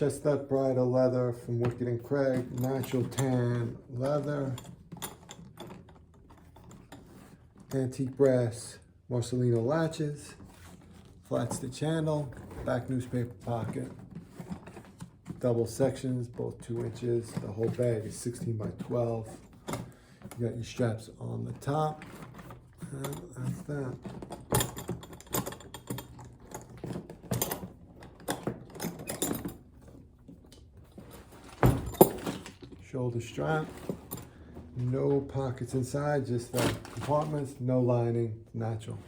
Chestnut bridal leather from Wicked and Craig, natural tan leather, antique brass Marcellino latches, flat stitch handle, back newspaper pocket, double sections, both 2 inches. The whole bag is 16 by 12. You got your straps on the top, and that's that. Shoulder strap, no pockets inside, just compartments, no lining, natural.